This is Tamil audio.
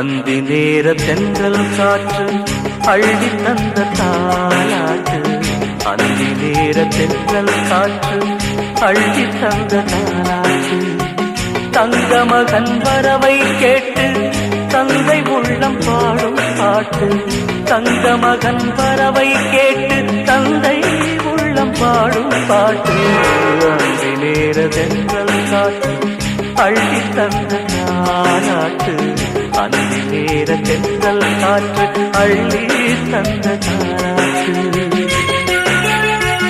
அந்தி நேர தென்றல் காற்று அள்ளி தந்த தாலாட்டு. அந்தி நேர தென்றல் காற்று அள்ளி தந்த தாலாட்டு. தங்க மகன் வரவை கேட்டு தந்தை உள்ளம் பாடும் பாட்டு. தங்க மகன் வரவை கேட்டு தந்தை உள்ளம் பாடும் பாட்டு. அந்தி நேர தென்றல் காற்று அள்ளி தந்த தாலாட்டு. அந்தி நேர தென்றல் காற்று அள்ளி தந்த தாலாட்டு.